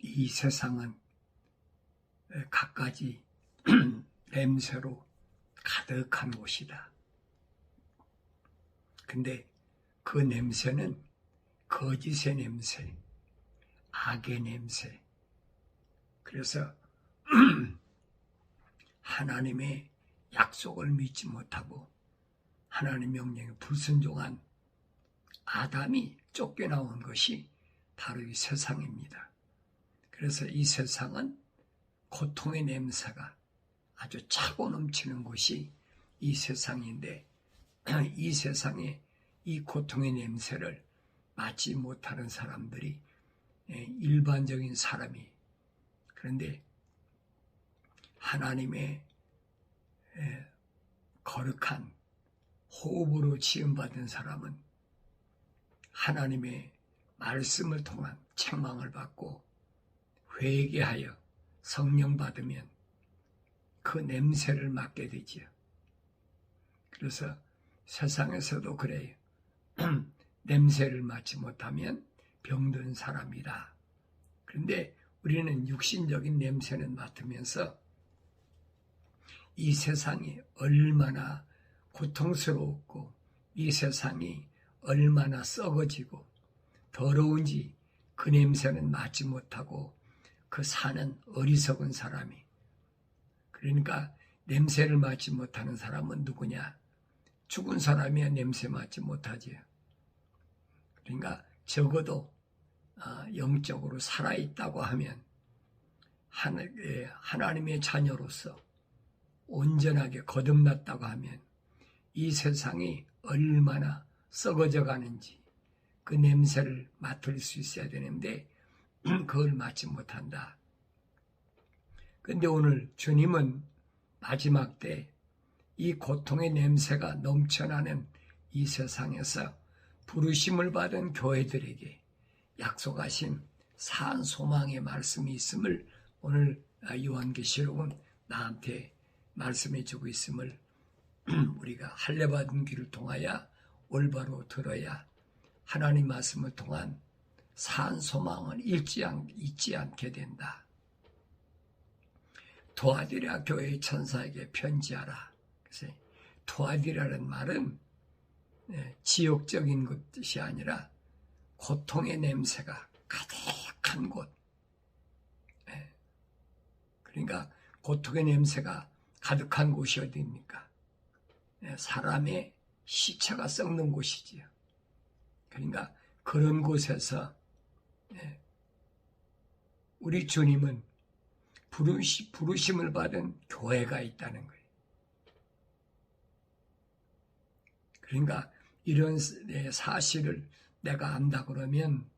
이 세상은 갖가지 냄새로 가득한 곳이다. 근데 그 냄새는 거짓의 냄새, 악의 냄새. 그래서 하나님의 약속을 믿지 못하고 하나님 명령에 불순종한 아담이 쫓겨나온 것이 바로 이 세상입니다. 그래서 이 세상은 고통의 냄새가 아주 차고 넘치는 곳이 이 세상인데, 이 세상에 이 고통의 냄새를 맡지 못하는 사람들이 일반적인 사람이, 그런데 하나님의 거룩한 호흡으로 지음받은 사람은 하나님의 말씀을 통한 책망을 받고 회개하여 성령 받으면 그 냄새를 맡게 되지요. 그래서 세상에서도 그래요. 냄새를 맡지 못하면 병든 사람이다. 그런데 우리는 육신적인 냄새는 맡으면서 이 세상이 얼마나 고통스럽고 이 세상이 얼마나 썩어지고 더러운지 그 냄새는 맡지 못하고 그 사는 어리석은 사람이. 그러니까 냄새를 맡지 못하는 사람은 누구냐? 죽은 사람이야 냄새 맡지 못하지요. 그러니까 적어도 영적으로 살아있다고 하면 하나님의 자녀로서 온전하게 거듭났다고 하면 이 세상이 얼마나 썩어져 가는지 그 냄새를 맡을 수 있어야 되는데 그걸 맡지 못한다. 그런데 오늘 주님은 마지막 때 이 고통의 냄새가 넘쳐나는 이 세상에서 부르심을 받은 교회들에게 약속하신 산 소망의 말씀이 있음을 오늘 요한계시록은 나한테 말씀해 주고 있음을 우리가 할례받은 귀를 통하여 올바로 들어야 하나님 말씀을 통한 산 소망을 잊지 않게 된다. 도아디라 교회의 천사에게 편지하라. 그래서 도아디라는 말은 지역적인 것이 아니라 고통의 냄새가 가득한 곳. 그러니까 고통의 냄새가 가득한 곳이 어디입니까? 사람의 시체가 썩는 곳이지요. 그러니까 그런 곳에서 우리 주님은 부르심을 받은 교회가 있다는 거예요. 그러니까 이런 사실을 내가 안다 그러면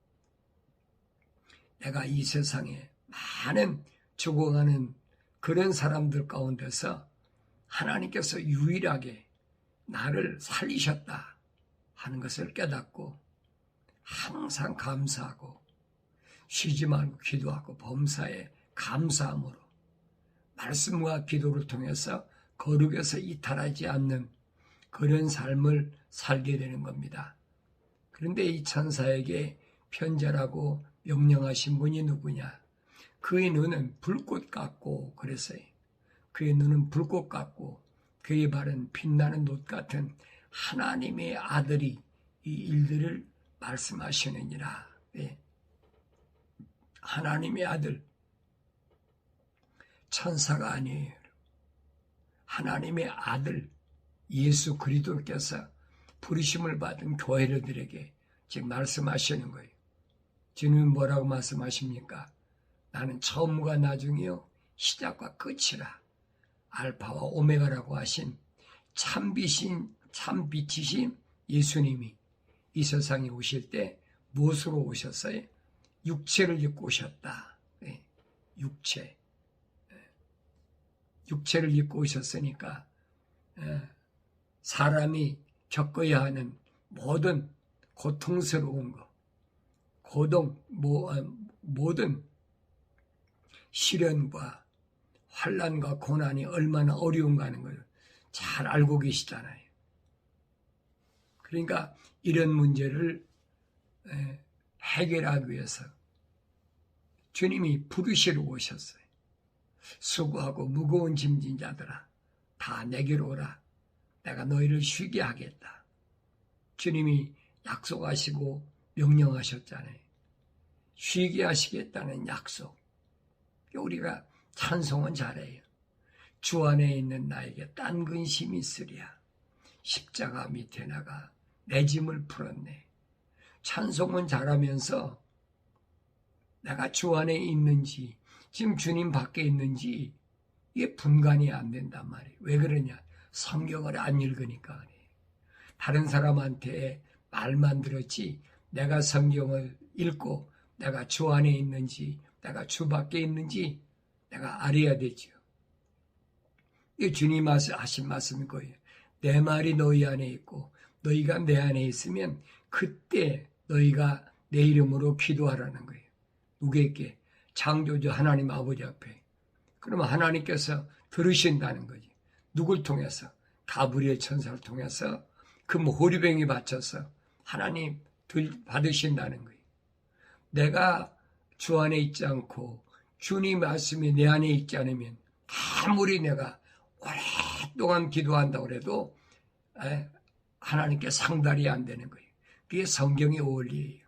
내가 이 세상에 많은 죽어가는 그런 사람들 가운데서 하나님께서 유일하게 나를 살리셨다 하는 것을 깨닫고 항상 감사하고 쉬지 말고 기도하고 범사에 감사함으로 말씀과 기도를 통해서 거룩에서 이탈하지 않는 그런 삶을 살게 되는 겁니다. 그런데 이 천사에게 편지하라고 명령하신 분이 누구냐? 그의 눈은 불꽃 같고 그랬어요. 그의 눈은 불꽃 같고 그의 발은 빛나는 놋 같은 하나님의 아들이 이 일들을 말씀하시느니라. 네. 하나님의 아들, 천사가 아니에요. 하나님의 아들 예수 그리스도께서 부르심을 받은 교회들에게 지금 말씀하시는 거예요. 주님은 뭐라고 말씀하십니까? 나는 처음과 나중이요 시작과 끝이라. 알파와 오메가라고 하신 참빛이신 예수님이 이 세상에 오실 때 무엇으로 오셨어요? 육체를 입고 오셨다. 네. 육체를 입고 오셨으니까 사람이 겪어야 하는 모든 고통스러운 것, 모든 시련과 환난과 고난이 얼마나 어려운가 하는 걸 잘 알고 계시잖아요. 그러니까 이런 문제를 해결하기 위해서 주님이 부르시러 오셨어요. 수고하고 무거운 짐진 자들아, 다 내게로 오라. 내가 너희를 쉬게 하겠다. 주님이 약속하시고 명령하셨잖아요. 쉬게 하시겠다는 약속. 우리가 찬송은 잘해요. 주 안에 있는 나에게 딴 근심이 있으랴. 십자가 밑에 나가 내 짐을 풀었네. 찬송은 잘하면서 내가 주 안에 있는지, 지금 주님 밖에 있는지 이게 분간이 안 된단 말이에요. 왜 그러냐? 성경을 안 읽으니까 그래요. 다른 사람한테 말만 들었지 내가 성경을 읽고 내가 주 안에 있는지 내가 주 밖에 있는지 내가 알아야 되죠. 이게 주님 하신 말씀인 거예요. 내 말이 너희 안에 있고 너희가 내 안에 있으면 그때 너희가 내 이름으로 기도하라는 거예요. 누구에게? 창조주 하나님 아버지 앞에. 그러면 하나님께서 들으신다는 거지. 누굴 통해서? 가브리엘 천사를 통해서 그 호리병이 받쳐서 하나님 받으신다는 거예요. 내가 주 안에 있지 않고 주님 말씀이 내 안에 있지 않으면 아무리 내가 오랫동안 기도한다고 해도 하나님께 상달이 안 되는 거예요. 그게 성경의 원리예요.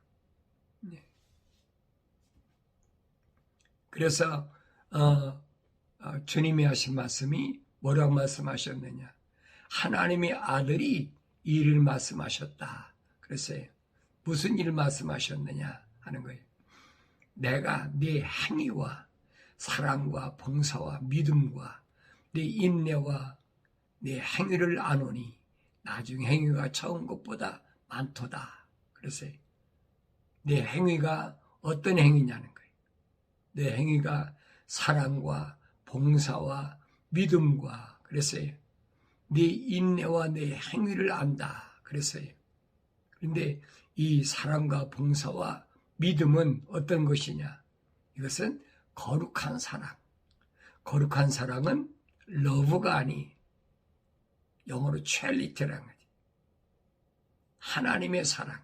그래서 주님이 하신 말씀이 뭐라고 말씀하셨느냐? 하나님의 아들이 이 일을 말씀하셨다. 그랬어요. 무슨 일을 말씀하셨느냐 하는 거예요. 내가 네 행위와 사랑과 봉사와 믿음과 네 인내와 네 행위를 아노니 나중 행위가 처음 것보다 많도다. 그랬어요. 네 행위가 어떤 행위냐는 거예요. 내 행위가 사랑과 봉사와 믿음과 그랬어요. 네 인내와 내 행위를 안다. 그랬어요. 그런데 이 사랑과 봉사와 믿음은 어떤 것이냐? 이것은 거룩한 사랑. 거룩한 사랑은 러브가 아니 영어로 charity라는 거지. 하나님의 사랑.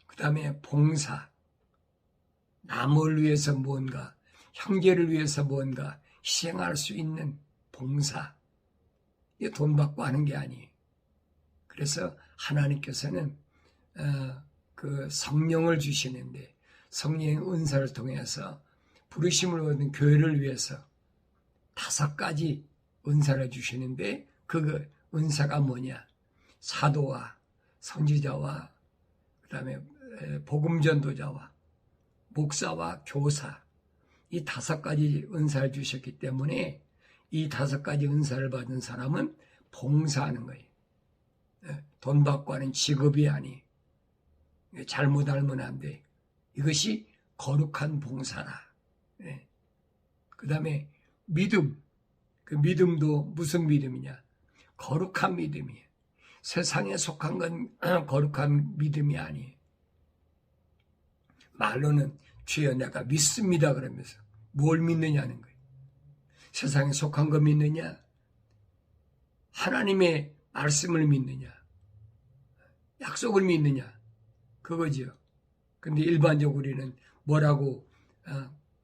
그 다음에 봉사. 남을 위해서 뭔가, 형제를 위해서 뭔가 희생할 수 있는 봉사. 이게 돈 받고 하는 게 아니에요. 그래서 하나님께서는 그 성령을 주시는데 성령의 은사를 통해서 부르심을 얻은 교회를 위해서 5가지 은사를 주시는데 그 은사가 뭐냐? 사도와 선지자와 그 다음에 복음전도자와 목사와 교사 이 5가지 은사를 주셨기 때문에 이 5가지 은사를 받은 사람은 봉사하는 거예요. 돈 받고 하는 직업이 아니 잘못 알면 안 돼. 이것이 거룩한 봉사라. 그 다음에 믿음. 그 믿음도 무슨 믿음이냐? 거룩한 믿음이에요. 세상에 속한 건 거룩한 믿음이 아니에요. 말로는 주여 내가 믿습니다 그러면서 뭘 믿느냐는 거예요. 세상에 속한 거 믿느냐? 하나님의 말씀을 믿느냐? 약속을 믿느냐? 그거죠. 근데 일반적으로 우리는 뭐라고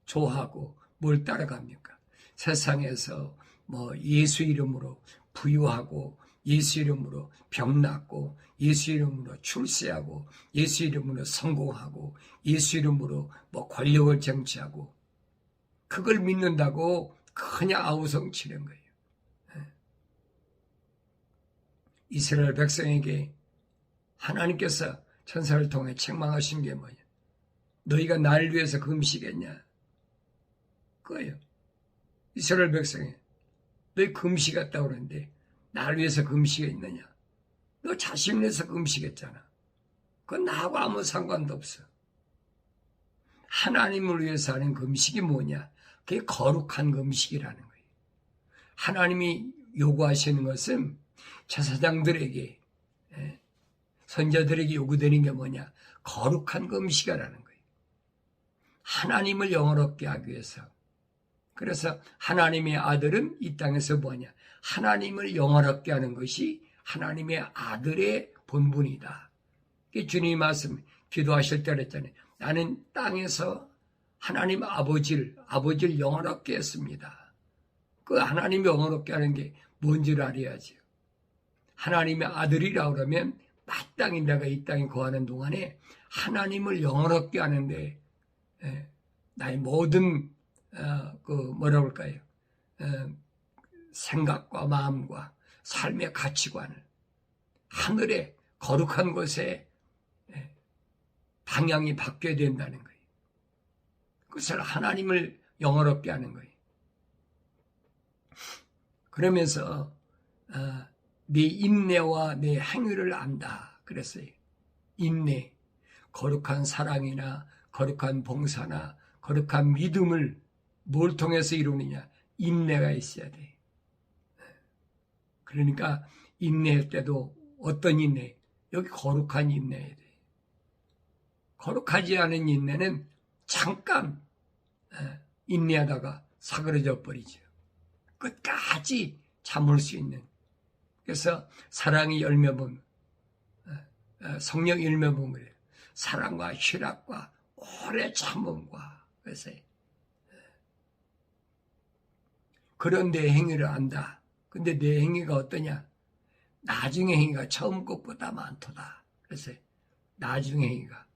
좋아하고 뭘 따라갑니까? 세상에서 뭐 예수 이름으로 부유하고 예수 이름으로 병 낫고 예수 이름으로 출세하고 예수 이름으로 성공하고 예수 이름으로 뭐 권력을 쟁취하고 그걸 믿는다고 그냥 아우성 치는 거예요. 이스라엘 백성에게 하나님께서 천사를 통해 책망하신 게 뭐냐? 너희가 날 위해서 금식했냐? 그거예요. 이스라엘 백성에 너희 금식했다고 그러는데 날 위해서 금식했느냐? 너 자신을 위해서 금식했잖아. 그건 나하고 아무 상관도 없어. 하나님을 위해서 하는 금식이 뭐냐? 그게 거룩한 금식이라는 거예요. 하나님이 요구하시는 것은 제사장들에게 선자들에게 요구되는 게 뭐냐? 거룩한 금식이라는 거예요. 하나님을 영원롭게 하기 위해서. 그래서 하나님의 아들은 이 땅에서 뭐냐? 하나님을 영원롭게 하는 것이 하나님의 아들의 본분이다. 주님이 말씀 기도하실 때 그랬잖아요. 나는 땅에서 하나님 아버지를 영원롭게 했습니다. 그 하나님 영원롭게 하는 게 뭔지를 알아야죠. 하나님의 아들이라 그러면 마땅히 내가 이 땅에 거하는 동안에 하나님을 영원롭게 하는데 나의 모든 뭐라 그럴까요? 생각과 마음과 삶의 가치관을 하늘의 거룩한 곳에 방향이 바뀌어야 된다는 거예요. 그것을 하나님을 영원롭게 하는 거예요. 그러면서 네 인내와 네 행위를 안다 그랬어요. 인내, 거룩한 사랑이나 거룩한 봉사나 거룩한 믿음을 뭘 통해서 이루느냐? 인내가 있어야 돼. 그러니까 인내할 때도 어떤 인내? 여기 거룩한 인내해야 돼. 거룩하지 않은 인내는 잠깐 인내하다가 사그러져 버리죠. 끝까지 참을 수 있는. 그래서 사랑의 열매 보면 성령 열매 보면 그래요. 사랑과 희락과 오래 참음과 그래서 그런 내 행위를 안다. 근데 내 행위가 어떠냐? 나중의 행위가 처음 것보다 많도다. 그래서 나중의 행위가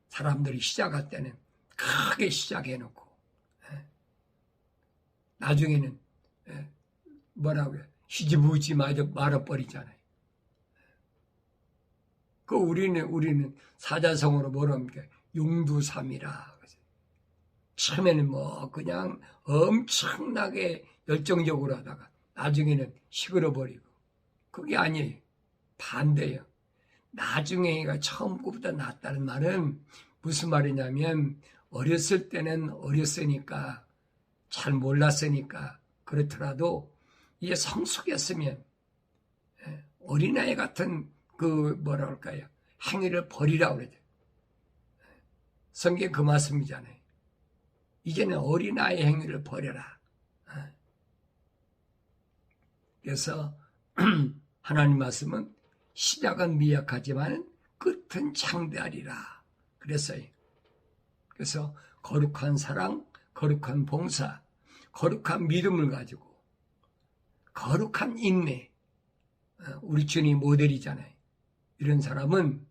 사람들이 시작할 때는 크게 시작해놓고 나중에는 뭐라고요? 희지부지 말아버리잖아요. 그 우리는 사자성어로 뭐라 합니까? 용두삼이라. 처음에는 뭐 그냥 엄청나게 열정적으로 하다가 나중에는 시끄러버리고. 그게 아니에요. 반대예요. 나중에가 처음 것보다 낫다는 말은 무슨 말이냐면 어렸을 때는 어렸으니까 잘 몰랐으니까 그렇더라도 이제 성숙했으면 어린아이 같은 그 뭐라 할까요? 행위를 버리라고 그러죠. 성경 그 말씀이잖아요. 이제는 어린아이 행위를 버려라. 그래서 하나님 말씀은 시작은 미약하지만 끝은 창대하리라 그랬어요. 그래서 거룩한 사랑, 거룩한 봉사, 거룩한 믿음을 가지고 거룩한 인내, 우리 주님 모델이잖아요. 이런 사람은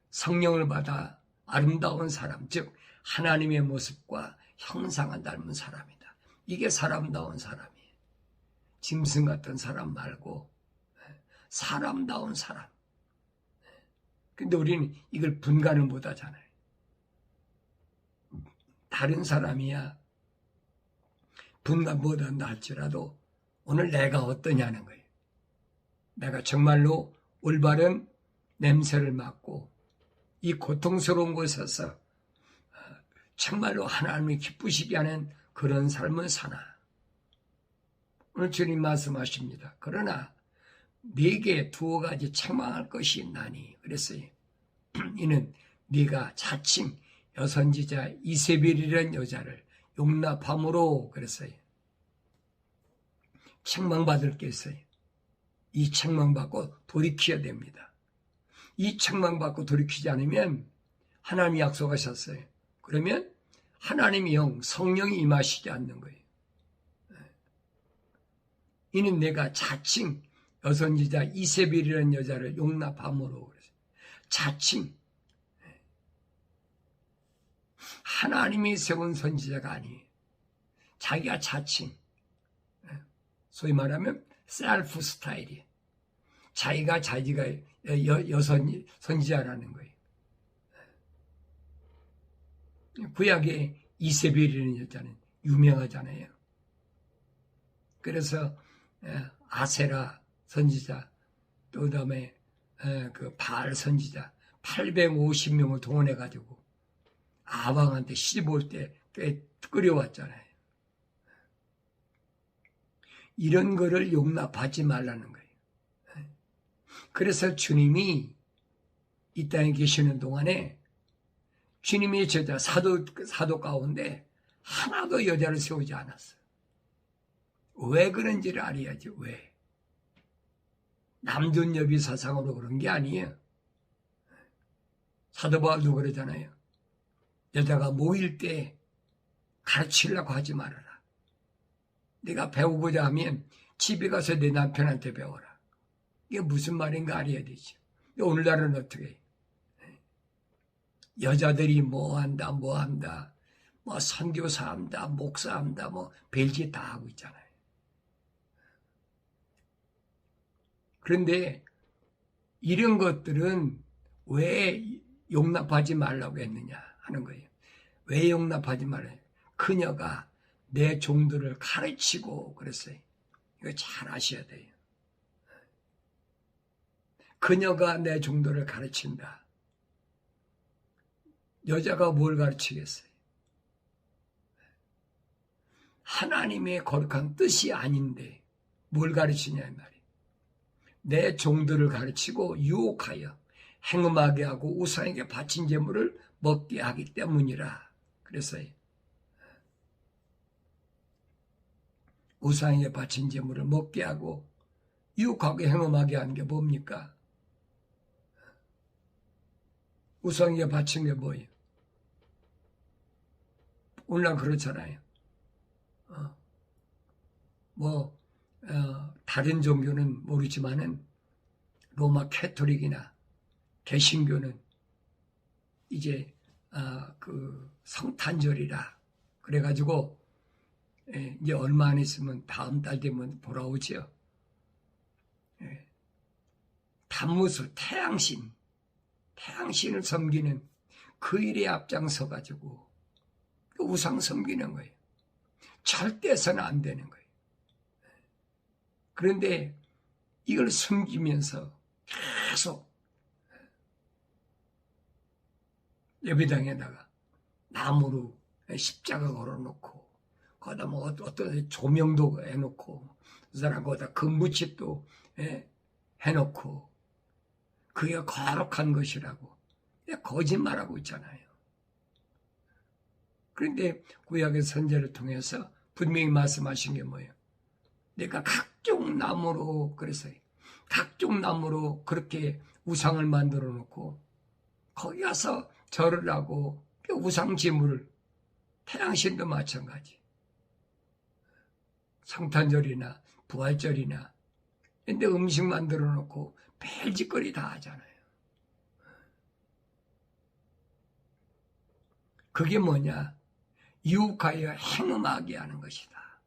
성령을 받아 아름다운 사람, 즉 하나님의 모습과 형상을 닮은 사람이다. 이게 사람다운 사람이에요. 짐승 같은 사람 말고 사람다운 사람. 근데 우리는 이걸 분간을 못 하잖아요. 다른 사람이야 분간 못 한다 할지라도 오늘 내가 어떠냐는 거예요. 내가 정말로 올바른 냄새를 맡고 이 고통스러운 곳에서 정말로 하나님이 기쁘시게 하는 그런 삶을 사나. 오늘 주님 말씀하십니다. 그러나 네게 두어 가지 책망할 것이 있나니 그랬어요. 이는 네가 자칭 여선지자 이세벨이라는 여자를 용납함으로 그랬어요. 책망받을 게 있어요. 이 책망받고 돌이켜야 됩니다. 이 책망받고 돌이키지 않으면 하나님이 약속하셨어요. 그러면 하나님의 영, 성령이 임하시지 않는 거예요. 이는 내가 자칭 여선지자 이세벨이라는 여자를 용납함으로 그랬어요. 자칭. 하나님이 세운 선지자가 아니에요. 자기가 자칭. 소위 말하면 셀프 스타일이에요. 자기가 선지자라는 거예요. 구약의 이세벨이라는 여자는 유명하잖아요. 그래서 아세라 선지자, 또 그다음에 그 바알 선지자 850명을 동원해가지고 아방한테 시집 올 때 꽤 끌어왔잖아요. 이런 거를 용납하지 말라는 거예요. 그래서 주님이 이 땅에 계시는 동안에 주님의 제자 사도 가운데 하나도 여자를 세우지 않았어요. 왜 그런지를 알아야지. 왜? 남존여비 사상으로 그런 게 아니에요. 사도 바울도 그러잖아요. 여자가 모일 때 가르치려고 하지 말아라. 내가 배우고자 하면 집에 가서 내 남편한테 배워라. 이게 무슨 말인가 알아야 되죠. 오늘날은 어떻게 해요? 여자들이 뭐 한다, 뭐 선교사 한다, 목사 한다, 뭐 별짓 다 하고 있잖아요. 그런데 이런 것들은 왜 용납하지 말라고 했느냐 하는 거예요. 왜 용납하지 말아요? 그녀가 내 종들을 가르치고 그랬어요. 이거 잘 아셔야 돼요. 그녀가 내 종들을 가르친다. 여자가 뭘 가르치겠어요? 하나님의 거룩한 뜻이 아닌데 뭘 가르치냐 이 말이에요. 내 종들을 가르치고 유혹하여 행음하게 하고 우상에게 바친 제물을 먹게 하기 때문이라. 그랬어요. 우상에게 바친 제물을 먹게 하고 유혹하게 행음하게 하는 게 뭡니까? 우상에게 바친 게 뭐예요? 오늘날 그렇잖아요. 다른 종교는 모르지만은 로마 캐토릭이나 개신교는 이제 그 성탄절이라 그래가지고 이제 얼마 안 있으면 다음 달 되면 돌아오죠. 단무술 태양신을 섬기는 그 일에 앞장서 가지고 우상 섬기는 거예요. 절대 해서는 안 되는 거예요. 그런데 이걸 숨기면서 계속 예배당에다가 나무로 십자가 걸어놓고 거기다 뭐 어떤 조명도 해놓고 그 사람 거기다 금부칩도 해놓고 그게 거룩한 것이라고 거짓말하고 있잖아요. 그런데 구약의 선지자를 통해서 분명히 말씀하신 게 뭐예요? 내가 각종 나무로 그랬어요. 각종 나무로 그렇게 우상을 만들어 놓고 거기 가서 절을 하고 우상 제물을 태양신도 마찬가지. 성탄절이나 부활절이나 근데 음식 만들어 놓고 별짓거리 다 하잖아요. 그게 뭐냐? 유혹하여 행음하게 하는 것이다.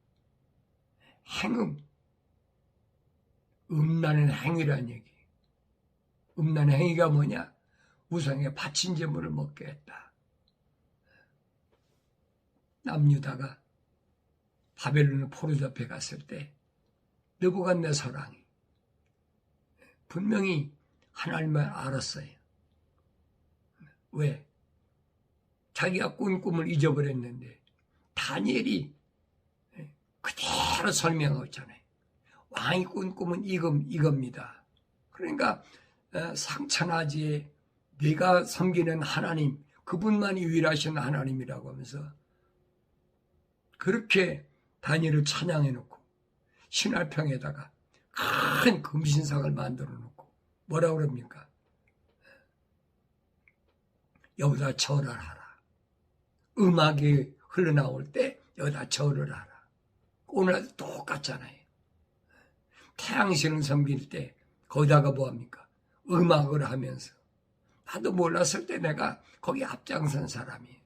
행음. 음란한 행위란 얘기. 음란한 행위가 뭐냐? 우상에 바친 제물을 먹게 했다. 남유다가 바벨론의 포로잡혀 갔을 때 느부갓네살왕이 분명히 하나님을 알았어요. 왜? 자기가 꾼 꿈을 잊어버렸는데 다니엘이 그대로 설명하고 있잖아요. 왕이 꾼 꿈은 이겁니다. 그러니까 상천하지에 네가 섬기는 하나님, 그분만이 유일하신 하나님이라고 하면서 그렇게 다니엘을 찬양해놓고 신할평에다가 큰 금신상을 만들어놓고 뭐라고 그럽니까? 여기다 절을 하라. 음악이 흘러나올 때 여기다 절을 하라. 오늘도 똑같잖아요. 태양신을 섬길 때 거기다가 뭐합니까? 음악을 하면서 나도 몰랐을 때 내가 거기 앞장선 사람이에요.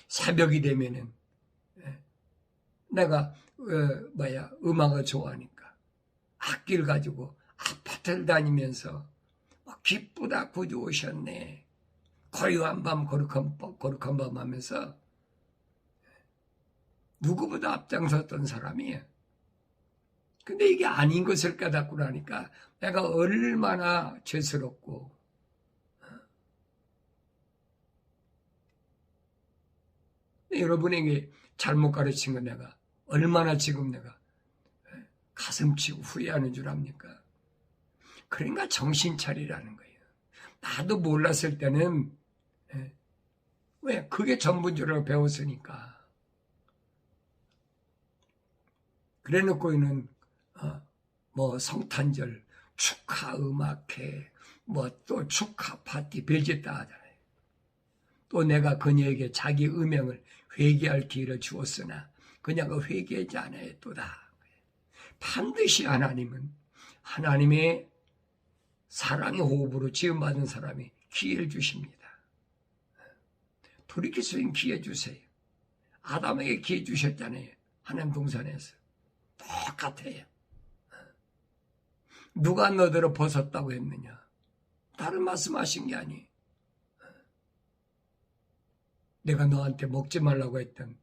새벽이 되면은 내가 음악을 좋아하니까 악기를 가지고 아파트를 다니면서 기쁘다 구주 오셨네. 고요한 밤 거룩한 밤 하면서 누구보다 앞장섰던 사람이에요. 근데 이게 아닌 것을 깨닫고 나니까 내가 얼마나 죄스럽고 여러분에게 잘못 가르친 건 내가 얼마나 지금 내가 가슴 치고 후회하는 줄 압니까? 그러니까 정신 차리라는 거예요. 나도 몰랐을 때는 왜? 그게 전부인 배웠으니까. 그래 놓고는 뭐 성탄절 축하 음악회 뭐 또 축하 파티 별짓 다 하잖아요. 또 내가 그녀에게 자기 음행을 회개할 기회를 주었으나 그녀가 회개하지 않았도다. 반드시 하나님은 하나님의 사랑의 호흡으로 지음받은 사람이 기회를 주십니다. 돌이킬 수 있는 기회 주세요. 아담에게 기회 주셨잖아요. 하나님 동산에서. 똑같아요. 누가 너더러 벗었다고 했느냐? 다른 말씀하신 게 아니에요. 내가 너한테 먹지 말라고 했던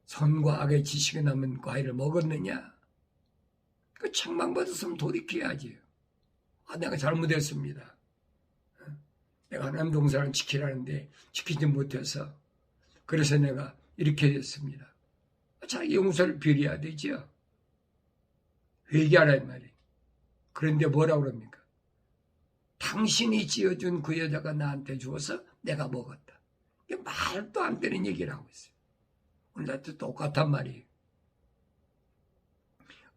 선과 악의 지식에 남은 과일을 먹었느냐? 그 책망받았으면 돌이켜야지. 내가 잘못했습니다. 내가 하나님 동산을 지키라는데 지키지 못해서 그래서 내가 이렇게 됐습니다. 자기 용서를 빌어야 되죠. 회개하라 이 말이에요. 그런데 뭐라고 그럽니까? 당신이 지어준 그 여자가 나한테 주어서 내가 먹었다. 이게 말도 안 되는 얘기를 하고 있어요. 오늘도 똑같단 말이에요.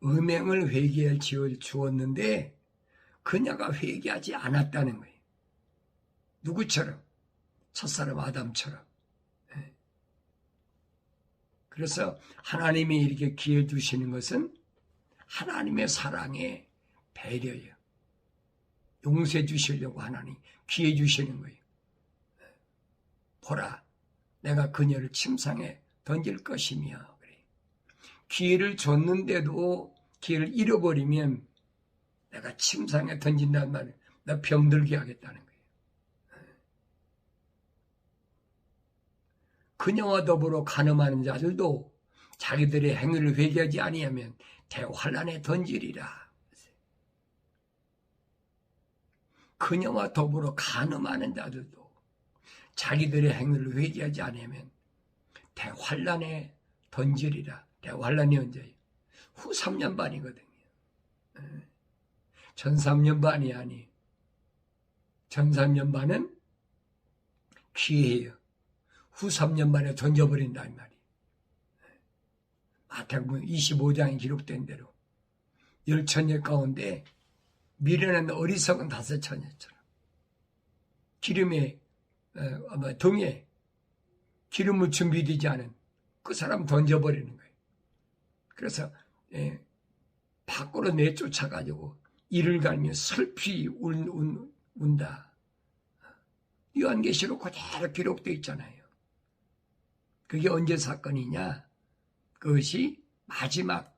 음행을 회개할 지혜를 주었는데 그녀가 회개하지 않았다는 거예요. 누구처럼? 첫사람 아담처럼. 그래서 하나님이 이렇게 기회 주시는 것은 하나님의 사랑의 배려예요. 용서해 주시려고 하나님 기회 주시는 거예요. 보라, 내가 그녀를 침상에 던질 것이며. 그래. 기회를 줬는데도 기회를 잃어버리면 내가 침상에 던진다는 말은 나 병들게 하겠다는 거예요. 그녀와 더불어 간음하는 자들도 자기들의 행위를 회개하지 아니하면 대환란에 던지리라. 그녀와 더불어 간음하는 자들도 자기들의 행위를 회개하지 않으면 대환란에 던지리라. 대환란이 언제예요? 후 3년 반이거든요. 전 3년 반이 아니. 전 3년 반은 기회예요. 후 3년 만에 던져버린다 이 말이에요. 마태복음 25장에 기록된 대로 10처녀 가운데 미련한 어리석은 5처녀처럼 기름에 등에 기름을 준비되지 않은 그 사람 던져버리는 거예요. 그래서 밖으로 내쫓아가지고 이를 갈며 슬피 운다. 요한계시록 그대로 기록되어 있잖아요. 그게 언제 사건이냐? 그것이 마지막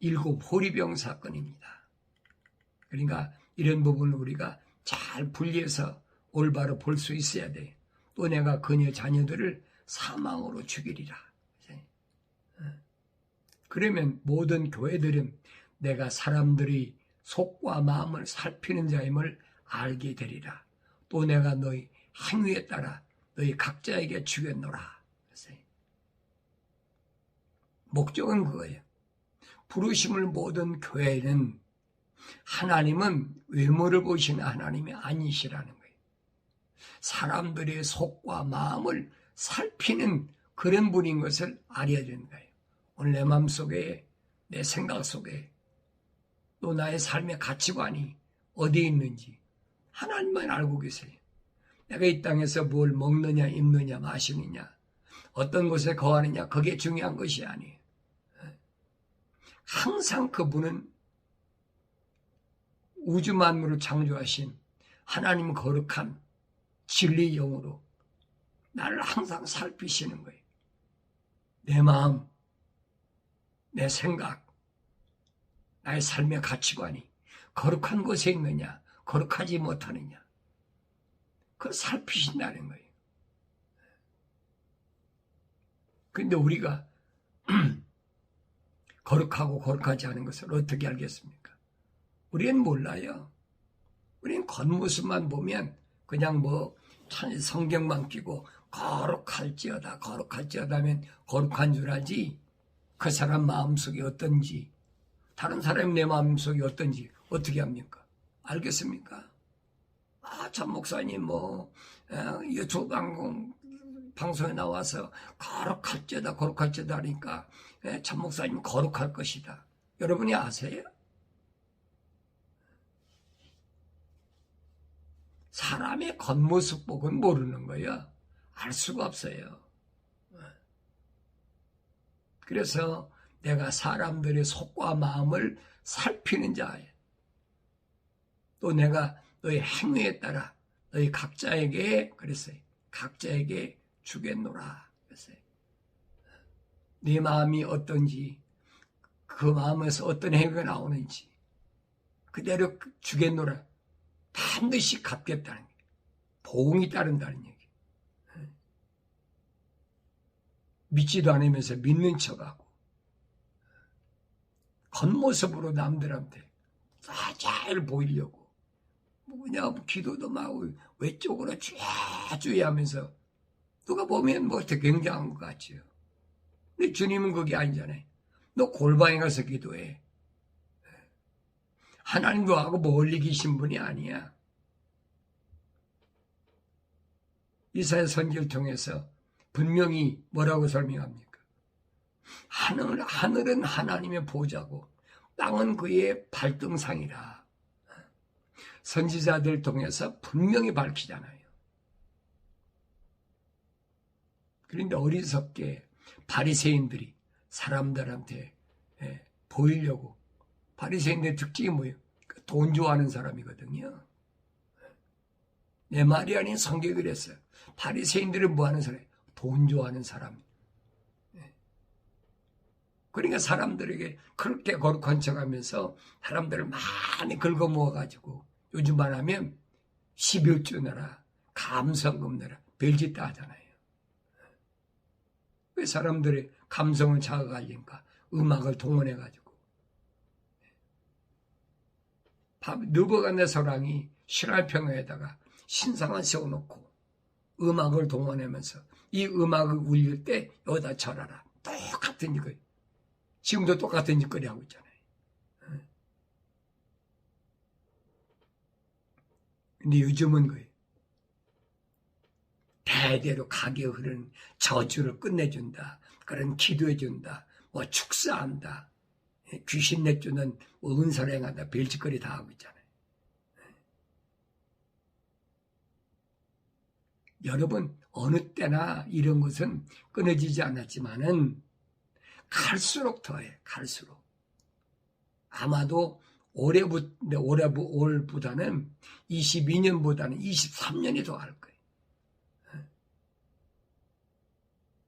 7 호리병 사건입니다. 그러니까 이런 부분을 우리가 잘 분리해서 올바로 볼 수 있어야 돼. 또 내가 그녀 자녀들을 사망으로 죽이리라. 그러면 모든 교회들은 내가 사람들이 속과 마음을 살피는 자임을 알게 되리라. 또 내가 너희 행위에 따라 너희 각자에게 주겠노라. 목적은 그거예요. 부르심을 모든 교회는 하나님은 외모를 보시는 하나님이 아니시라는 거예요. 사람들의 속과 마음을 살피는 그런 분인 것을 알아야 되는 거예요. 오늘 내 마음속에 내 생각 속에 또 나의 삶의 가치관이 어디에 있는지 하나님만 알고 계세요. 내가 이 땅에서 뭘 먹느냐 입느냐 마시느냐 어떤 곳에 거하느냐 그게 중요한 것이 아니에요. 항상 그분은 우주 만물을 창조하신 하나님 거룩한 진리의 영으로 나를 항상 살피시는 거예요. 내 마음, 내 생각, 나의 삶의 가치관이 거룩한 곳에 있느냐 거룩하지 못하느냐 그걸 살피신다는 거예요. 그런데 우리가 거룩하고 거룩하지 않은 것을 어떻게 알겠습니까? 우리는 몰라요. 우리는 겉모습만 보면 그냥 성경만 끼고 거룩할지어다 하면 거룩한 줄 알지 그 사람 마음속이 어떤지 다른 사람이 내 마음속이 어떤지 어떻게 합니까? 알겠습니까? 참 목사님 유튜브 방송에 나와서 거룩할지어다 하니까 참 목사님 거룩할 것이다. 여러분이 아세요? 사람의 겉모습 보고는 모르는 거예요. 알 수가 없어요. 그래서 내가 사람들의 속과 마음을 살피는 자예요. 또 내가 너희 행위에 따라 너희 각자에게 그랬어요. 각자에게 주겠노라. 그랬어요. 네 마음이 어떤지, 그 마음에서 어떤 행위가 나오는지 그대로 주겠노라. 반드시 갚겠다는 게 보응이 따른다는 얘기. 믿지도 않으면서 믿는 척하고 겉모습으로 남들한테 잘 보이려고 뭐냐 기도도 막 외쪽으로 쥐야쥐야 하면서 누가 보면 뭐 되게 굉장한 것 같지요. 근데 주님은 그게 아니잖아요. 너 골방에 가서 기도해. 하나님과하고 멀리 계신 분이 아니야. 이사야 선지를 통해서 분명히 뭐라고 설명합니까? 하늘은 하나님의 보좌고 땅은 그의 발등상이라. 선지자들 통해서 분명히 밝히잖아요. 그런데 어리석게 바리새인들이 사람들한테 보이려고. 바리새인들의 특징이 뭐예요? 돈 좋아하는 사람이거든요. 내 말이 아닌 성경이 그랬어요. 바리새인들은 뭐하는 사람이에요? 돈 좋아하는 사람. 그러니까 사람들에게 그렇게 거룩한 척하면서 사람들을 많이 긁어 모아가지고 요즘 말하면 11조 내라, 감성금 내라, 별짓 다 하잖아요. 왜 사람들의 감성을 자극하려니까 음악을 동원해가지고. 느부갓네살왕이 신할평에다가 신상을 세워놓고 음악을 동원하면서 이 음악을 울릴 때 여기다 절하라. 똑같은 짓거리. 지금도 똑같은 짓거리 하고 있잖아요. 근데 요즘은 거예요. 대대로 가게 흐르는 저주를 끝내준다. 그런 기도해준다. 뭐 축사한다. 귀신 내주는 뭐 은사행한다. 별짓거리 다 하고 있잖아요. 여러분 어느 때나 이런 것은 끊어지지 않았지만은 갈수록 더해. 갈수록. 아마도 올해보다는 22년보다는 23년이 더 할 거예요.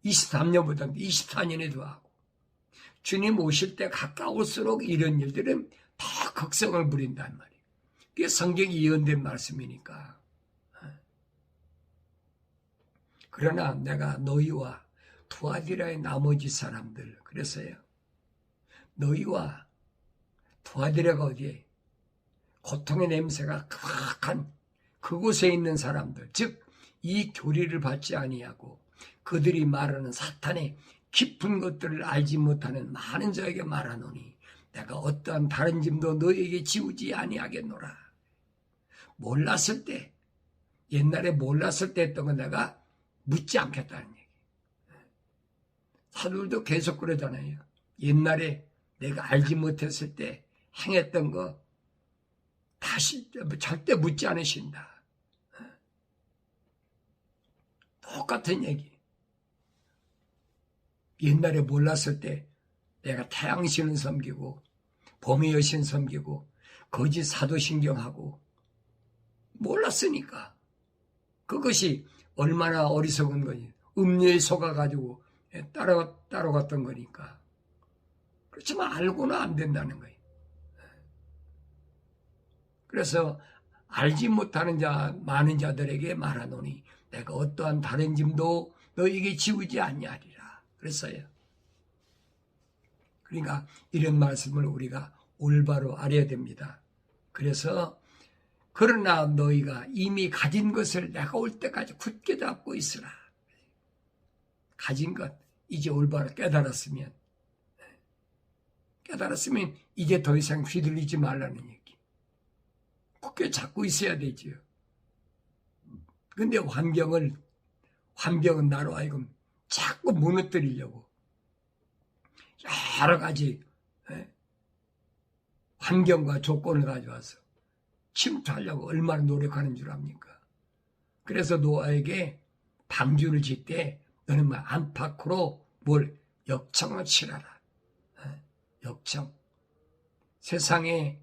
23년보다는 24년이 더 하고 주님 오실 때 가까울수록 이런 일들은 더 극성을 부린단 말이에요. 그게 성경이 예언된 말씀이니까. 그러나 내가 너희와 두아디라의 나머지 사람들 그랬어요. 너희와 두아디라가 어디에? 고통의 냄새가 가득한 그곳에 있는 사람들, 즉 이 교리를 받지 아니하고 그들이 말하는 사탄의 깊은 것들을 알지 못하는 많은 자에게 말하노니 내가 어떠한 다른 짐도 너희에게 지우지 아니하겠노라. 몰랐을 때, 옛날에 몰랐을 때 했던 건 내가 묻지 않겠다는 얘기. 사도들도 계속 그러잖아요. 옛날에 내가 알지 못했을 때 행했던 거 다시 절대 묻지 않으신다. 똑같은 얘기. 옛날에 몰랐을 때 내가 태양신을 섬기고 봄의 여신 섬기고 거짓 사도신경하고 몰랐으니까 그것이 얼마나 어리석은 거니. 음료에 속아가지고 따라갔던 거니까. 그렇지만 알고는 안 된다는 거예요. 그래서 알지 못하는 많은 자들에게 말하노니 내가 어떠한 다른 짐도 너에게 지우지 아니하리라. 그랬어요. 그러니까 이런 말씀을 우리가 올바로 알아야 됩니다. 그래서 그러나 너희가 이미 가진 것을 내가 올 때까지 굳게 잡고 있으라. 가진 것 이제 올바로 깨달았으면 이제 더 이상 휘둘리지 말라는 얘기. 굳게 잡고 있어야 되지요. 근데 환경은 나로 하여금 자꾸 무너뜨리려고 여러 가지 환경과 조건을 가져와서 침투하려고 얼마나 노력하는 줄 압니까? 그래서 노아에게 방주를 짓 때 너는 뭐 안팎으로 뭘 역청을 칠하라. 역청. 세상에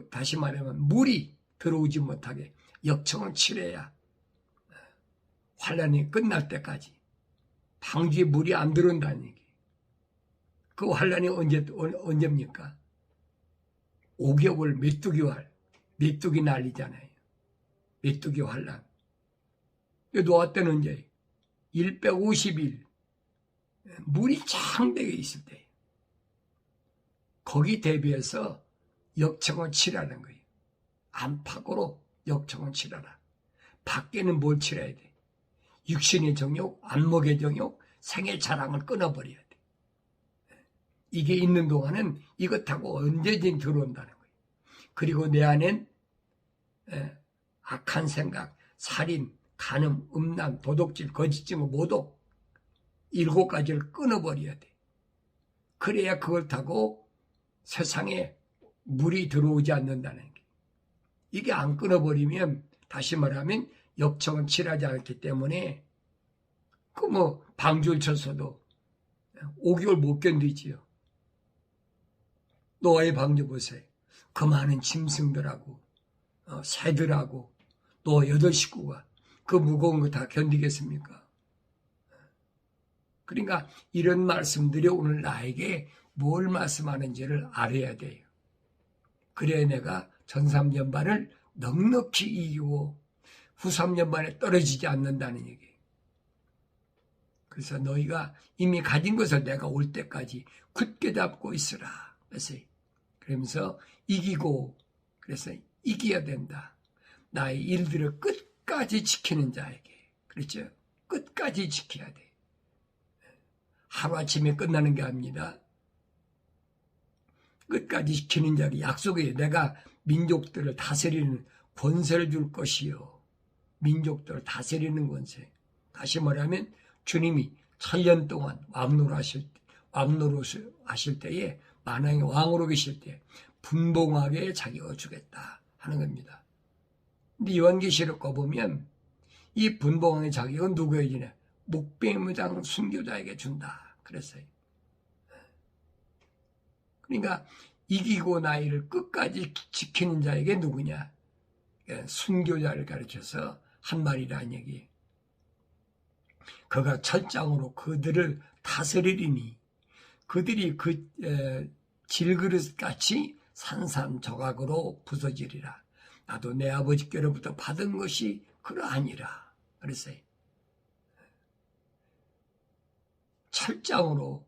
다시 말하면 물이 들어오지 못하게 역청을 칠해야 환란이 끝날 때까지 방주에 물이 안 들어온다는 얘기. 그 환란이 언제입니까? 5개월 메뚜기 난리잖아요. 메뚜기 환란. 노아 때는 언제? 150일 물이 장대게 있을 때 거기 대비해서 역청을 칠하는 거예요. 안팎으로 역청을 칠하라. 밖에는 뭘 칠해야 돼? 육신의 정욕, 안목의 정욕, 생의 자랑을 끊어버려야 돼. 이게 있는 동안은 이것하고 언제든 들어온다는 거예요. 그리고 내 안엔 악한 생각, 살인, 간음, 음란, 도둑질, 거짓 증거, 모독 7가지를 끊어버려야 돼. 그래야 그걸 타고 세상에 물이 들어오지 않는다는 게. 이게 안 끊어버리면 다시 말하면 역청은 칠하지 않기 때문에 방주를 쳤어도 5개월 못 견디지요. 노아의 방주 보세요. 그 많은 짐승들하고 새들하고 노아 8식구가 그 무거운 거 다 견디겠습니까? 그러니까 이런 말씀들이 오늘 나에게 뭘 말씀하는지를 알아야 돼요. 그래야 내가 전 3년반을 넉넉히 이기고 후 3년반에 떨어지지 않는다는 얘기예요. 그래서 너희가 이미 가진 것을 내가 올 때까지 굳게 잡고 있으라. 그러면서 이기고, 그래서 이겨야 된다. 나의 일들을 끝까지 지키는 자에게. 그렇죠? 끝까지 지켜야 돼. 하루아침에 끝나는 게 아닙니다. 끝까지 지키는 자에게 약속이에요. 내가 민족들을 다스리는 권세를 줄 것이요. 민족들을 다스리는 권세. 다시 말하면 주님이 7년 동안 왕노로 하실 때에 만왕의 왕으로 계실 때 분봉하게 자기가 주겠다 하는 겁니다. 근데 요한계시록 거 보면 이 분봉왕의 자격은 누구에게 주냐? 목배무장 순교자에게 준다 그랬어요. 그러니까 이기고 나이를 끝까지 지키는 자에게 누구냐? 순교자를 가르쳐서 한 말이라는 얘기. 그가 철장으로 그들을 다스리리니 그들이 그 질그릇같이 산산조각으로 부서지리라. 나도 내 아버지께로부터 받은 것이 그러하니라. 그랬어요. 철장으로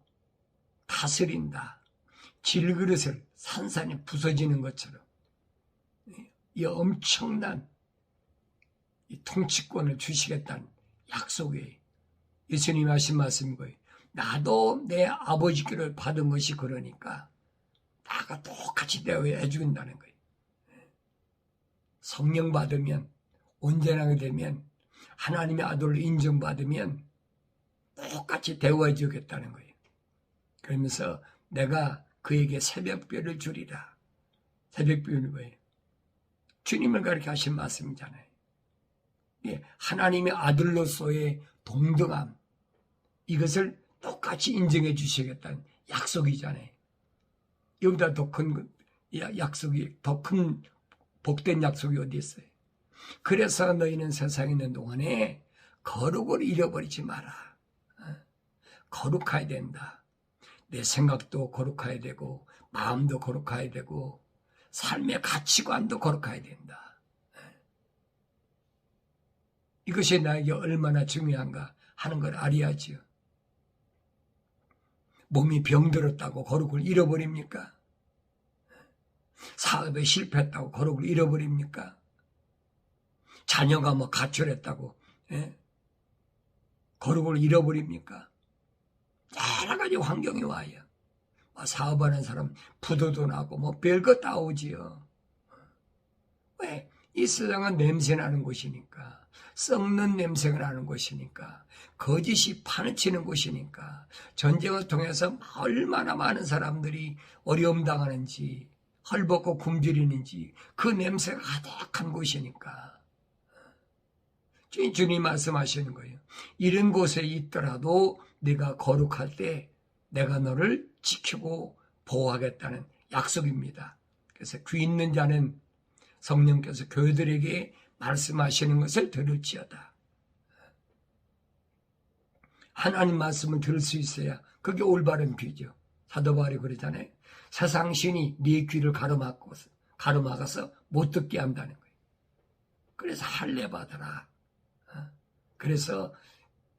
다스린다. 질그릇을 산산이 부서지는 것처럼 이 엄청난 이 통치권을 주시겠다는 약속이에요. 예수님이 하신 말씀인 거예요. 나도 내 아버지께로 받은 것이 그러니까 나가 똑같이 대우해 준다는 거예요. 성령 받으면 온전하게 되면 하나님의 아들로 인정받으면 똑같이 대우해 주겠다는 거예요. 그러면서 내가 그에게 새벽별을 주리라. 새벽별이 뭐예요? 주님을 가르쳐 하신 말씀이잖아요. 하나님의 아들로서의 동등함, 이것을 똑같이 인정해 주시겠다는 약속이잖아요. 이보다 더 큰 약속이, 더 큰 복된 약속이 어디 있어요? 그래서 너희는 세상에 있는 동안에 거룩을 잃어버리지 마라. 거룩해야 된다. 내 생각도 거룩해야 되고 마음도 거룩해야 되고 삶의 가치관도 거룩해야 된다. 이것이 나에게 얼마나 중요한가 하는 걸 알아야지요. 몸이 병들었다고 거룩을 잃어버립니까? 사업에 실패했다고 거룩을 잃어버립니까? 자녀가 가출했다고 거룩을 잃어버립니까? 여러 가지 환경이 와요. 사업하는 사람 부도도 나고 별것 다 오지요. 왜? 이 세상은 냄새나는 곳이니까, 썩는 냄새가 나는 곳이니까, 거짓이 파헤치는 곳이니까, 전쟁을 통해서 얼마나 많은 사람들이 어려움 당하는지 헐벗고 굶주리는지 그 냄새가 가득한 곳이니까. 주님 말씀하시는 거예요. 이런 곳에 있더라도 네가 거룩할 때 내가 너를 지키고 보호하겠다는 약속입니다. 그래서 귀 있는 자는 성령께서 교회들에게 말씀하시는 것을 들을지어다. 하나님 말씀을 들을 수 있어야 그게 올바른 귀죠. 사도 바울이 그러잖아요. 세상 신이 네 귀를 가로막아서 못 듣게 한다는 거예요. 그래서 할례 받아라. 그래서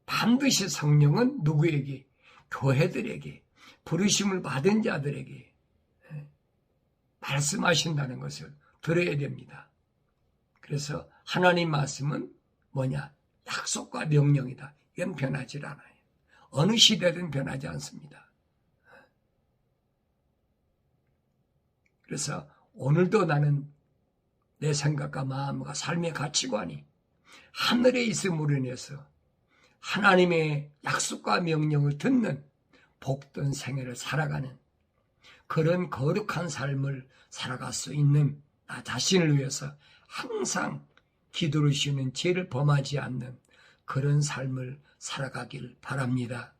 반드시 성령은 누구에게? 교회들에게, 부르심을 받은 자들에게 말씀하신다는 것을 들어야 됩니다. 그래서 하나님 말씀은 뭐냐? 약속과 명령이다. 이건 변하지 않아요. 어느 시대든 변하지 않습니다. 그래서 오늘도 나는 내 생각과 마음과 삶의 가치관이 하늘에 있음으로 인해서 하나님의 약속과 명령을 듣는 복된 생애를 살아가는 그런 거룩한 삶을 살아갈 수 있는 나 자신을 위해서 항상 기도를 쉬는 죄를 범하지 않는 그런 삶을 살아가길 바랍니다.